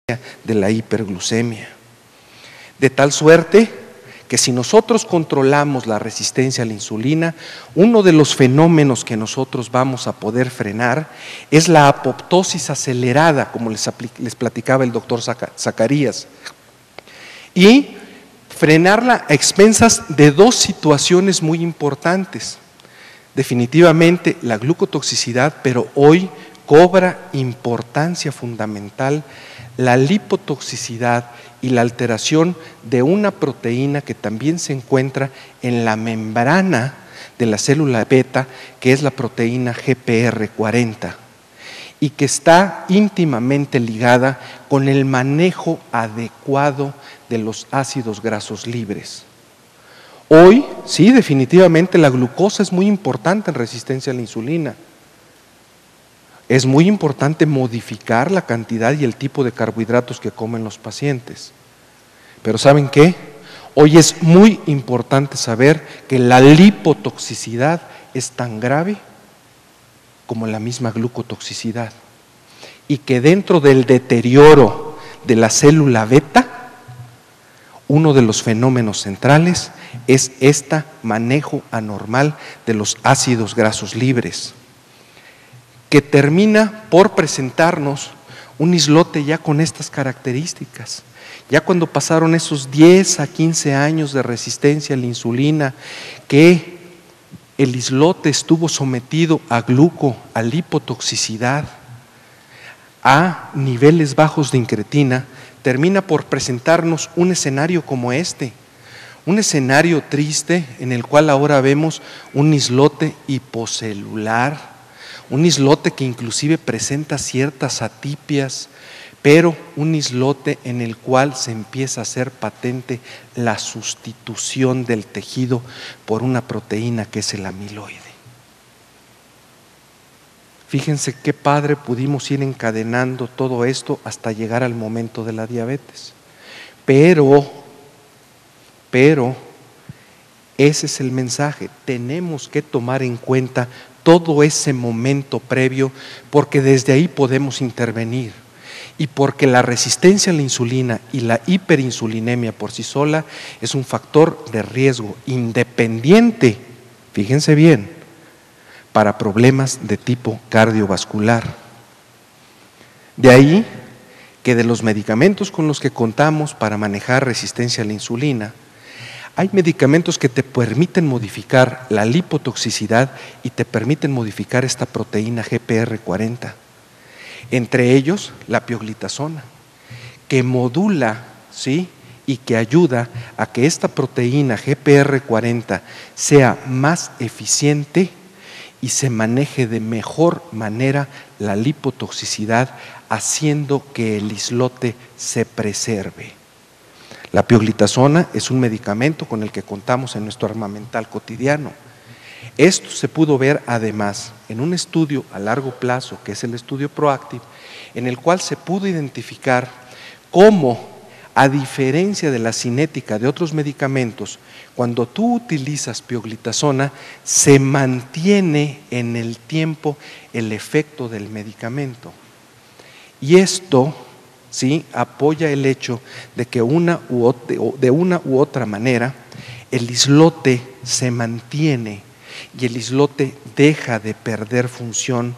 de la hiperglucemia. De tal suerte que si nosotros controlamos la resistencia a la insulina, uno de los fenómenos que nosotros vamos a poder frenar es la apoptosis acelerada, como les platicaba el doctor Zacarías, y frenarla a expensas de dos situaciones muy importantes. Definitivamente la glucotoxicidad, pero hoy cobra importancia fundamental la lipotoxicidad y la alteración de una proteína que también se encuentra en la membrana de la célula beta, que es la proteína GPR40, y que está íntimamente ligada con el manejo adecuado de los ácidos grasos libres. Hoy, sí, definitivamente la glucosa es muy importante en resistencia a la insulina. Es muy importante modificar la cantidad y el tipo de carbohidratos que comen los pacientes. Pero ¿saben qué? Hoy es muy importante saber que la lipotoxicidad es tan grave como la misma glucotoxicidad, y que dentro del deterioro de la célula beta, uno de los fenómenos centrales es este manejo anormal de los ácidos grasos libres, que termina por presentarnos un islote ya con estas características. Ya cuando pasaron esos 10 a 15 años de resistencia a la insulina, que el islote estuvo sometido a lipotoxicidad, a niveles bajos de incretina, termina por presentarnos un escenario como este, un escenario triste en el cual ahora vemos un islote hipocelular, un islote que inclusive presenta ciertas atipias, pero un islote en el cual se empieza a hacer patente la sustitución del tejido por una proteína que es el amiloide. Fíjense qué padre pudimos ir encadenando todo esto hasta llegar al momento de la diabetes. Pero, ese es el mensaje, tenemos que tomar en cuenta todo ese momento previo, porque desde ahí podemos intervenir, y porque la resistencia a la insulina y la hiperinsulinemia por sí sola es un factor de riesgo independiente, fíjense bien, para problemas de tipo cardiovascular. De ahí que de los medicamentos con los que contamos para manejar resistencia a la insulina, hay medicamentos que te permiten modificar la lipotoxicidad y te permiten modificar esta proteína GPR40. Entre ellos, la pioglitazona, que modula, ¿sí?, y que ayuda a que esta proteína GPR40 sea más eficiente y se maneje de mejor manera la lipotoxicidad, haciendo que el islote se preserve. La pioglitazona es un medicamento con el que contamos en nuestro armamental cotidiano. Esto se pudo ver además en un estudio a largo plazo, que es el estudio PROACTIVE, en el cual se pudo identificar cómo, a diferencia de la cinética de otros medicamentos, cuando tú utilizas pioglitazona, se mantiene en el tiempo el efecto del medicamento. Y esto, ¿sí?, apoya el hecho de que de una u otra manera el islote se mantiene y el islote deja de perder función,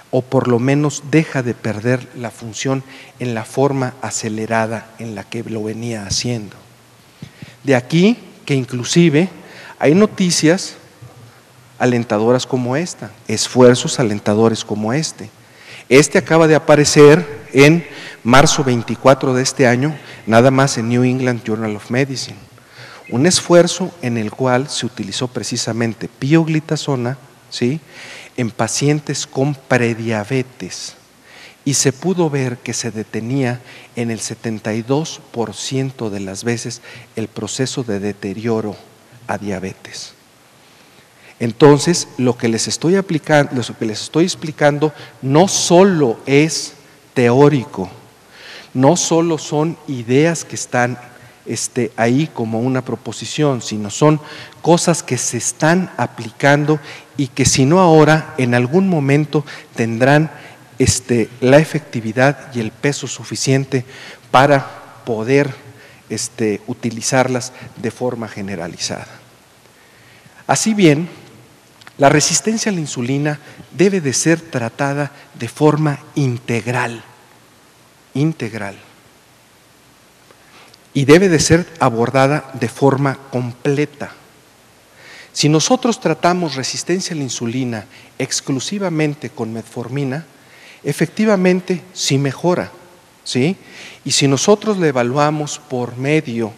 o por lo menos deja de perder la función en la forma acelerada en la que lo venía haciendo. De aquí que inclusive hay noticias alentadoras como esta, esfuerzos alentadores como este. Este acaba de aparecer en marzo 24 de este año, nada más en New England Journal of Medicine. Un esfuerzo en el cual se utilizó precisamente pioglitazona, ¿sí?, en pacientes con prediabetes, y se pudo ver que se detenía en el 72% de las veces el proceso de deterioro a diabetes. Entonces, lo que les estoy explicando no solo es teórico, no solo son ideas que están ahí como una proposición, sino son cosas que se están aplicando y que si no ahora, en algún momento tendrán la efectividad y el peso suficiente para poder utilizarlas de forma generalizada. Así bien, la resistencia a la insulina debe de ser tratada de forma integral, y debe de ser abordada de forma completa. Si nosotros tratamos resistencia a la insulina exclusivamente con metformina, efectivamente sí mejora, ¿sí? Y si nosotros la evaluamos por medio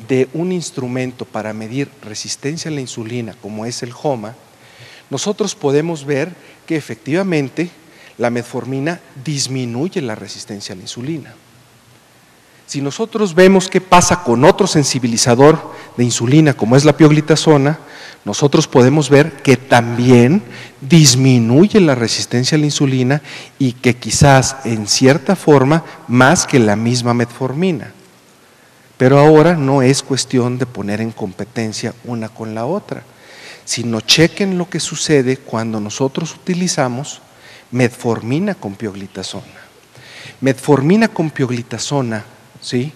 de un instrumento para medir resistencia a la insulina, como es el HOMA, nosotros podemos ver que efectivamente la metformina disminuye la resistencia a la insulina. Si nosotros vemos qué pasa con otro sensibilizador de insulina, como es la pioglitazona, nosotros podemos ver que también disminuye la resistencia a la insulina y que quizás en cierta forma más que la misma metformina. Pero ahora no es cuestión de poner en competencia una con la otra, sino chequen lo que sucede cuando nosotros utilizamos metformina con pioglitazona. Metformina con pioglitazona, ¿sí?,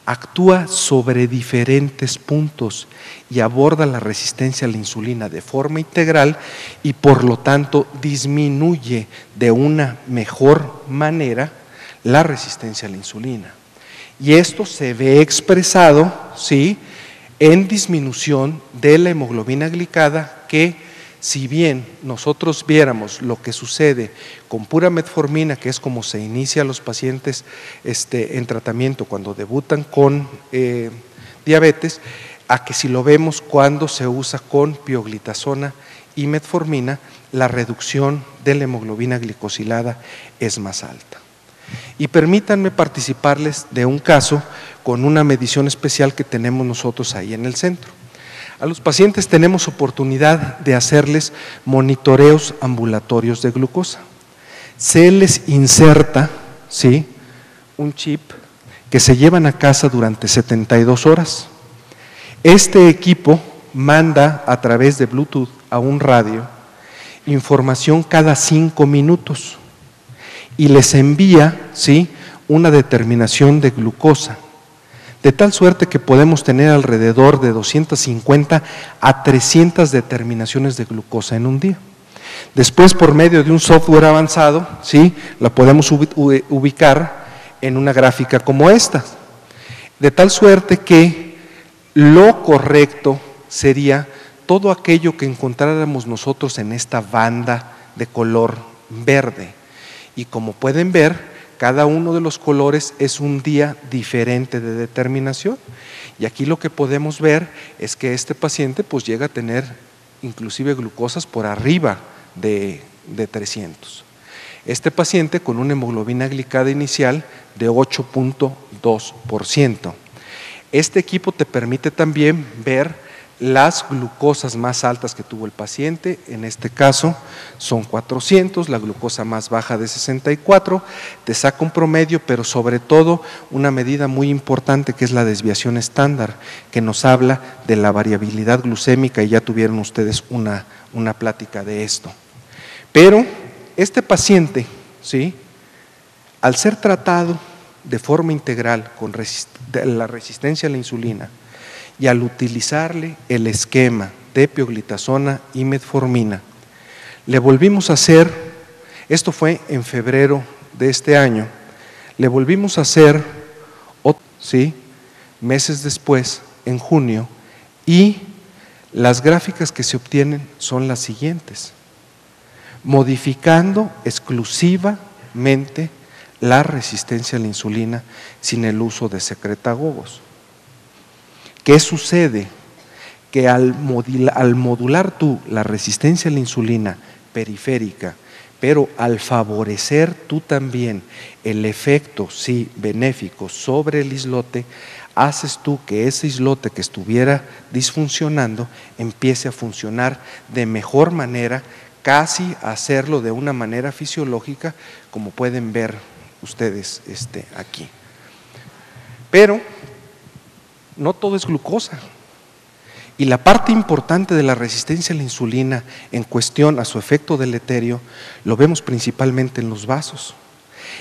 actúa sobre diferentes puntos y aborda la resistencia a la insulina de forma integral y por lo tanto disminuye de una mejor manera la resistencia a la insulina. Y esto se ve expresado, ¿sí?, en disminución de la hemoglobina glicada, que si bien nosotros viéramos lo que sucede con pura metformina, que es como se inicia a los pacientes en tratamiento cuando debutan con diabetes, a que si lo vemos cuando se usa con pioglitazona y metformina, la reducción de la hemoglobina glicosilada es más alta. Y permítanme participarles de un caso con una medición especial que tenemos nosotros ahí en el centro. A los pacientes tenemos oportunidad de hacerles monitoreos ambulatorios de glucosa. Se les inserta, ¿sí?, un chip que se llevan a casa durante 72 horas. Este equipo manda a través de Bluetooth a un radio información cada 5 minutos y les envía, ¿sí?, una determinación de glucosa, de tal suerte que podemos tener alrededor de 250 a 300 determinaciones de glucosa en un día. Después, por medio de un software avanzado, ¿sí?, la podemos ubicar en una gráfica como esta, de tal suerte que lo correcto sería todo aquello que encontráramos nosotros en esta banda de color verde. Y como pueden ver, cada uno de los colores es un día diferente de determinación. Y aquí lo que podemos ver es que este paciente pues llega a tener inclusive glucosas por arriba de 300. Este paciente con una hemoglobina glicada inicial de 8.2%. Este equipo te permite también ver las glucosas más altas que tuvo el paciente, en este caso son 400, la glucosa más baja de 64, te saca un promedio, pero sobre todo una medida muy importante que es la desviación estándar, que nos habla de la variabilidad glucémica y ya tuvieron ustedes una plática de esto. Pero este paciente, ¿sí?, al ser tratado de forma integral con la resistencia a la insulina, y al utilizarle el esquema de pioglitazona y metformina, le volvimos a hacer, esto fue en febrero de este año, le volvimos a hacer, ¿sí?, meses después, en junio, y las gráficas que se obtienen son las siguientes, modificando exclusivamente la resistencia a la insulina sin el uso de secretagogos. ¿Qué sucede? Que al modular tú la resistencia a la insulina periférica, pero al favorecer tú también el efecto, sí, benéfico sobre el islote, haces tú que ese islote que estuviera disfuncionando empiece a funcionar de mejor manera, casi a hacerlo de una manera fisiológica, como pueden ver ustedes aquí. Pero no todo es glucosa. Y la parte importante de la resistencia a la insulina en cuestión a su efecto deleterio lo vemos principalmente en los vasos.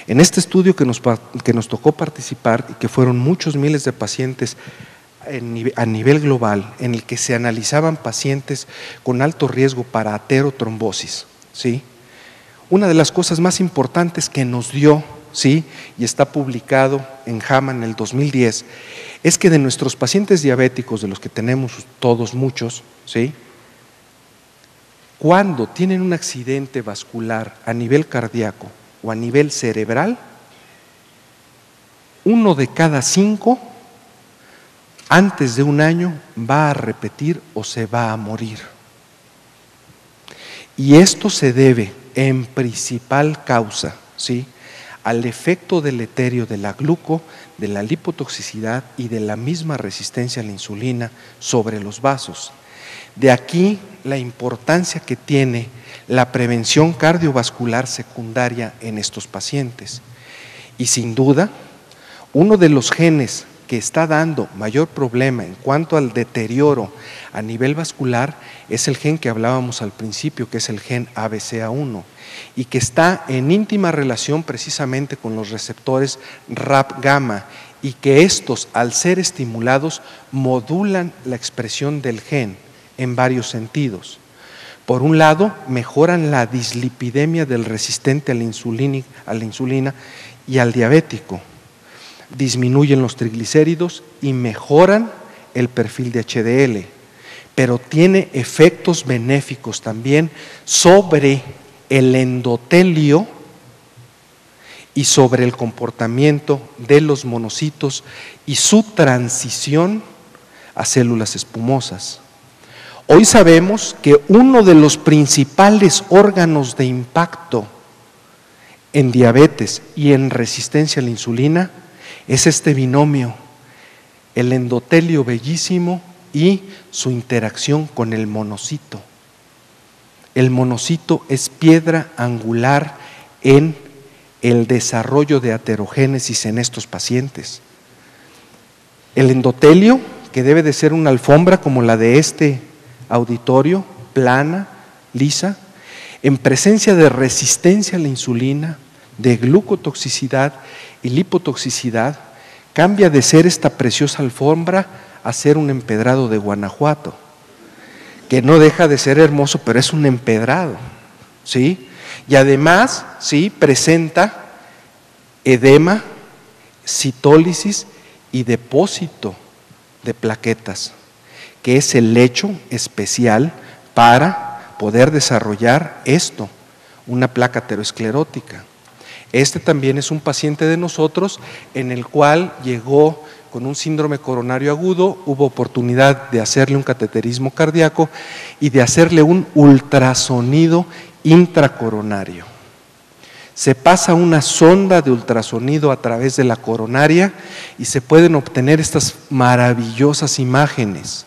En este estudio que nos tocó participar y que fueron muchos miles de pacientes a nivel global, en el que se analizaban pacientes con alto riesgo para aterotrombosis, ¿sí? Una de las cosas más importantes que nos dio, ¿sí?, y está publicado en JAMA en el 2010, es que de nuestros pacientes diabéticos, de los que tenemos todos muchos, ¿sí?, cuando tienen un accidente vascular a nivel cardíaco o a nivel cerebral, 1 de cada 5 antes de un año va a repetir o se va a morir. Y esto se debe en principal causa, ¿sí?, al efecto deleterio de la gluco, de la lipotoxicidad y de la misma resistencia a la insulina sobre los vasos. De aquí la importancia que tiene la prevención cardiovascular secundaria en estos pacientes. Y sin duda, uno de los genes que está dando mayor problema en cuanto al deterioro a nivel vascular es el gen que hablábamos al principio, que es el gen ABCA1, y que está en íntima relación precisamente con los receptores RAP gamma, y que estos, al ser estimulados, modulan la expresión del gen en varios sentidos. Por un lado, mejoran la dislipidemia del resistente a la insulina y al diabético, disminuyen los triglicéridos y mejoran el perfil de HDL, pero tiene efectos benéficos también sobre el endotelio y sobre el comportamiento de los monocitos y su transición a células espumosas. Hoy sabemos que uno de los principales órganos de impacto en diabetes y en resistencia a la insulina es este binomio, el endotelio bellísimo y su interacción con el monocito. El monocito es piedra angular en el desarrollo de aterogénesis en estos pacientes. El endotelio, que debe de ser una alfombra como la de este auditorio, plana, lisa, en presencia de resistencia a la insulina, de glucotoxicidad y lipotoxicidad, cambia de ser esta preciosa alfombra a ser un empedrado de Guanajuato, que no deja de ser hermoso, pero es un empedrado, ¿sí? Y además, ¿sí?, presenta edema, citólisis y depósito de plaquetas, que es el lecho especial para poder desarrollar esto, una placa aterosclerótica. Este también es un paciente de nosotros en el cual llegó con un síndrome coronario agudo, hubo oportunidad de hacerle un cateterismo cardíaco y de hacerle un ultrasonido intracoronario. Se pasa una sonda de ultrasonido a través de la coronaria y se pueden obtener estas maravillosas imágenes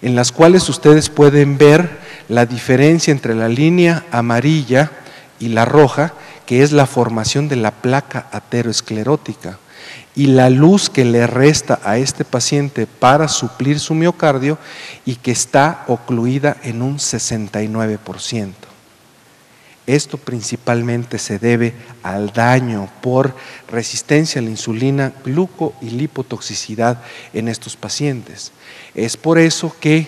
en las cuales ustedes pueden ver la diferencia entre la línea amarilla y la roja, que es la formación de la placa aterosclerótica, y la luz que le resta a este paciente para suplir su miocardio y que está ocluida en un 69%. Esto principalmente se debe al daño por resistencia a la insulina, gluco y lipotoxicidad en estos pacientes. Es por eso que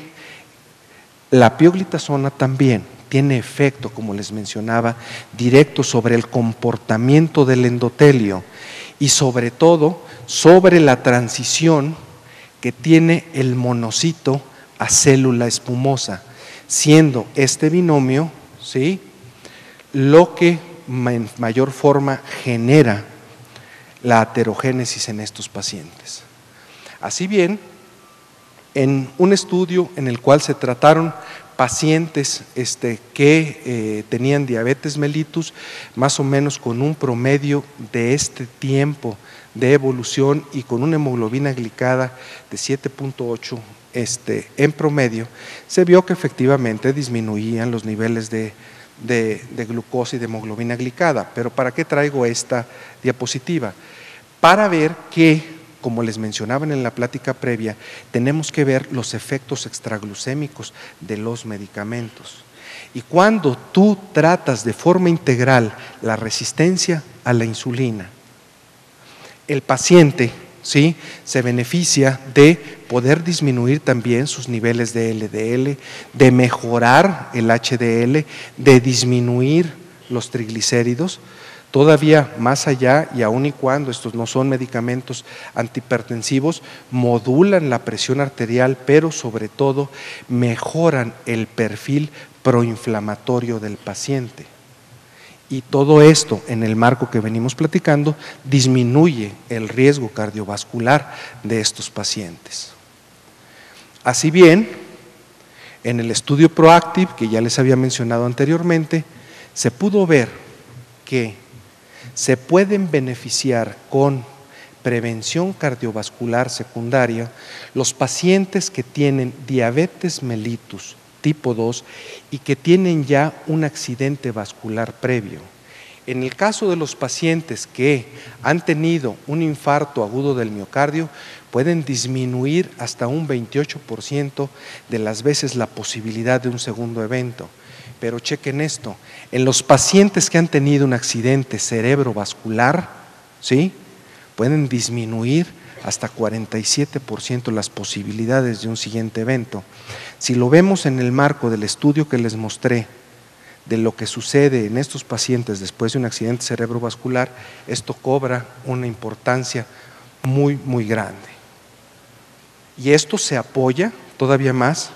la pioglitazona también tiene efecto, como les mencionaba, directo sobre el comportamiento del endotelio y sobre todo sobre la transición que tiene el monocito a célula espumosa, siendo este binomio, ¿sí?, lo que en mayor forma genera la aterogénesis en estos pacientes. Así bien, en un estudio en el cual se trataron pacientes que tenían diabetes mellitus, más o menos con un promedio de este tiempo de evolución y con una hemoglobina glicada de 7.8 en promedio, se vio que efectivamente disminuían los niveles de glucosa y de hemoglobina glicada. Pero ¿para qué traigo esta diapositiva? Para ver que como les mencionaban en la plática previa, tenemos que ver los efectos extraglucémicos de los medicamentos. Y cuando tú tratas de forma integral la resistencia a la insulina, el paciente, ¿sí?, se beneficia de poder disminuir también sus niveles de LDL, de mejorar el HDL, de disminuir los triglicéridos, todavía más allá, y aun y cuando estos no son medicamentos antihipertensivos, modulan la presión arterial, pero sobre todo mejoran el perfil proinflamatorio del paciente. Y todo esto, en el marco que venimos platicando, disminuye el riesgo cardiovascular de estos pacientes. Así bien, en el estudio PROACTIVE, que ya les había mencionado anteriormente, se pudo ver que se pueden beneficiar con prevención cardiovascular secundaria los pacientes que tienen diabetes mellitus tipo 2 y que tienen ya un accidente vascular previo. En el caso de los pacientes que han tenido un infarto agudo del miocardio, pueden disminuir hasta un 28% de las veces la posibilidad de un segundo evento. Pero chequen esto, en los pacientes que han tenido un accidente cerebrovascular, ¿sí?, pueden disminuir hasta 47% las posibilidades de un siguiente evento. Si lo vemos en el marco del estudio que les mostré, de lo que sucede en estos pacientes después de un accidente cerebrovascular, esto cobra una importancia muy, muy grande. Y esto se apoya todavía más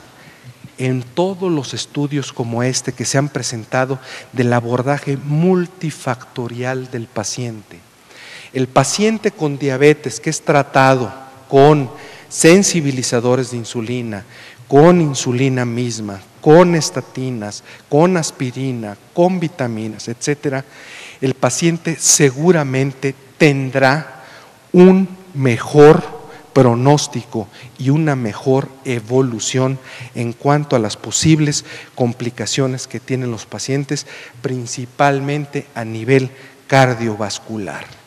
en todos los estudios como este que se han presentado del abordaje multifactorial del paciente. El paciente con diabetes que es tratado con sensibilizadores de insulina, con insulina misma, con estatinas, con aspirina, con vitaminas, etcétera, el paciente seguramente tendrá un mejor pronóstico y una mejor evolución en cuanto a las posibles complicaciones que tienen los pacientes, principalmente a nivel cardiovascular.